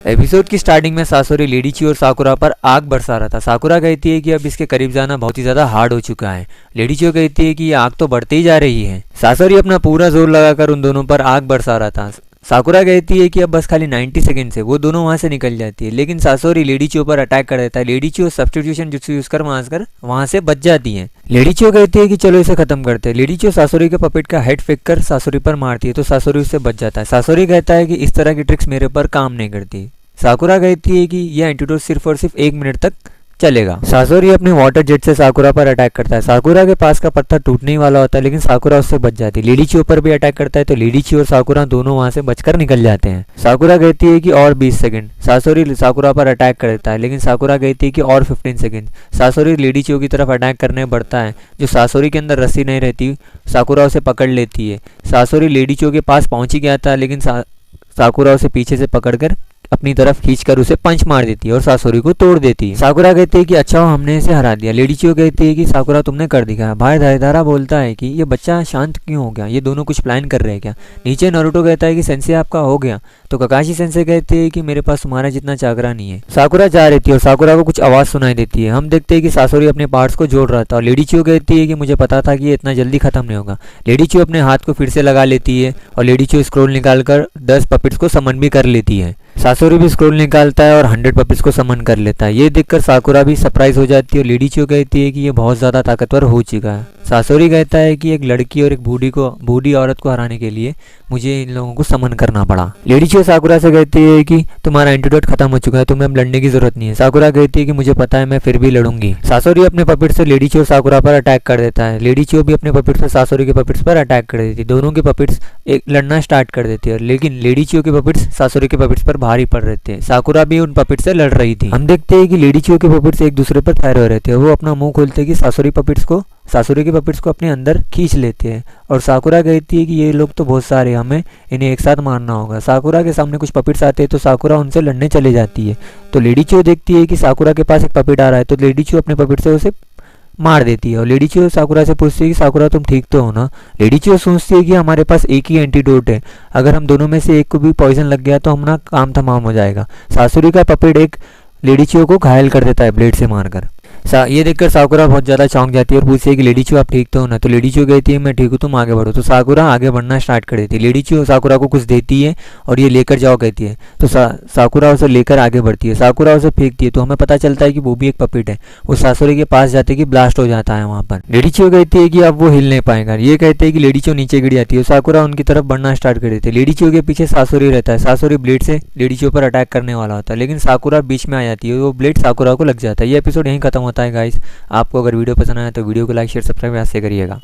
Episode की starting में सासोरी लेडीची और साकुरा पर आग बरसा रहा था। साकुरा कहती है कि अब इसके करीब जाना बहुत ही ज्यादा हार्ड हो चुका है। लेडीची कहती है कि ये आग तो बढ़ती ही जा रही है। सासोरी अपना पूरा जोर लगाकर उन दोनों पर आग बरसा रहा था। साकुरा कहती है कि अब बस खाली 90 सेकंड से वो दोनों वहां से निकल जाती है, लेकिन सासोरी लेडीची पर अटैक कर देता है। लेडीची सब्स्टिट्यूशन जुत्सु यूज कर वहां से बच जाती है। लेडीची कहती है कि चलो इसे खत्म करते हैं। लेडीची सासोरी के पपेट का हेड फेंक कर सासोरी पर मारती है तो सासोरी उससे बच जाता है। सासोरी कहता है कि इस तरह की ट्रिक्स मेरे पर काम नहीं करती। साकुरा कहती है कि यह एंटीडोट सिर्फ और सिर्फ 1 मिनट तक चलेगा। सासोरी अपने वाटर जेट से साकुरा पर अटैक करता है। साकुरा के पास का पत्थर टूटने ही वाला होता है, लेकिन साकुरा उससे बच जाती है। लेडीची पर भी अटैक करता है तो लेडीची और साकुरा दोनों वहां से बचकर निकल जाते हैं। साकुरा कहती है कि और 20 सेकंड। सासोरी साकुरा पर अटैक करता है, लेकिन साकुरा कहती है कि और 15 सेकंड। सासोरी लेडीची की तरफ अटैक करने बढ़ता है। जो सासोरी के अंदर रस्सी नहीं रहती, साकुरा उसे पकड़ लेती है। सासोरी लेडीची के पास पहुंच ही गया था, लेकिन साकुरा उसे पीछे से पकड़कर अपनी तरफ खींचकर उसे पंच मार देती है और सासोरी को तोड़ देती है। साकुरा कहती है कि अच्छा हो हमने इसे हरा दिया। लेडीची कहती है कि साकुरा तुमने कर दिखाया। भाई धायधारा बोलता है कि ये बच्चा शांत क्यों हो गया, ये दोनों कुछ प्लान कर रहे हैं क्या। नीचे नारुतो कहता है कि सेंसे आपका हो गया, तो ककाशी सेंसे कहते हैं कि मेरे पास तुम्हारा जितना चाकरा नहीं है। साकुरा जा रही थी और साकुरा को कुछ आवाज सुनाई देती है। हम देखते हैं कि सासोरी अपने पार्ट्स को जोड़ रहा था और लेडीची कहती है कि मुझे पता था कि ये इतना जल्दी खत्म नहीं होगा। लेडीची अपने हाथ को फिर से लगा लेती है और लेडीची स्क्रोल निकालकर 10 पपिट्स को समन भी कर लेती है। सासोरी भी स्क्रोल निकालता है और 100 पपिट्स को समन कर लेता है। ये देखकर साकुरा भी सरप्राइज हो जाती है और लेडीची कहती है कि ये बहुत ज्यादा ताकतवर हो चुका है। सासोरी कहता है कि एक लड़की और एक बूढ़ी औरत को हराने के लिए मुझे इन लोगों को समन करना पड़ा। लेडीची साकुरा से कहती है कि तुम्हारा एंटीडोट खत्म हो चुका है, तुम्हें अब लड़ने की जरूरत नहीं है। साकुरा कहती है कि मुझे पता है, मैं फिर भी लड़ूंगी। सासोरी अपने पपिट से लेडीची और साकुरा पर अटैक कर देता है। लेडीची भी अपने पपिट से सासोरी के पपिट्स पर अटैक कर देती है। दोनों के पपिट्स एक लड़ना स्टार्ट कर देती है, लेकिन लेडीची के पपिट्स सासोरी के पपिट्स पर भारी पड़ रहे थे। साकुरा भी उन पपिट से लड़ रही थी। हम देखते हैं कि लेडीची के पपिट्स एक दूसरे पर फायर हो रहे थे। वो अपना मुंह खोलते हैं कि सासोरी के पपिट्स को अपने अंदर खींच लेते हैं और साकुरा कहती है कि ये लोग तो बहुत सारे, हमें इन्हें एक साथ मारना होगा। साकुरा के सामने कुछ पपिट्स आते हैं तो साकुरा उनसे लड़ने चले जाती है। तो लेडीची देखती है कि साकुरा के पास एक पपिट आ रहा है तो लेडीची अपने पपिट से उसे मार देती है और लेडीची साकुरा से पूछती है कि साकुरा तुम ठीक तो हो ना। लेडीची सोचती है कि हमारे पास एक ही एंटीडोट है, अगर हम दोनों में से एक को भी पॉइजन लग गया तो हमारा काम तमाम हो जाएगा। सासुरी का पपिट एक लेडीची को घायल कर देता है ब्लेड से मारकर। ये देखकर साकुरा बहुत ज्यादा चौंक जाती है और पूछती है कि लेडीची आप ठीक तो हो ना। तो लेडीची कहती है मैं ठीक हूँ, तुम आगे बढ़ो। तो साकुरा आगे बढ़ना स्टार्ट कर देती है। लेडीची साकुरा को कुछ देती है और ये लेकर जाओ कहती है। तो साकुरा उसे लेकर आगे बढ़ती है। साकुरा उसे फेंकती है तो हमें पता चलता है कि वो भी एक पपिट है। वो सासुरी के पास जाते कि ब्लास्ट हो जाता है वहां पर। लेडीची कहती है कि अब वो हिल नहीं पाएगा। ये कहते हैं कि लेडीची नीचे गिर जाती है। साकुरा उनकी तरफ बढ़ना स्टार्ट कर देती है। लेडीची के पीछे सासुरी रहता है। सासुरी ब्लेड से लेडीची पर अटैक करने वाला होता है, लेकिन साकुरा बीच में आ जाती है। वो ब्लेड साकुरा को लग जाता है। ये एपिसोड यहीं खत्म होता है गाइस। आपको अगर वीडियो पसंद आया तो वीडियो को लाइक शेयर सब्सक्राइब ऐसे करिएगा।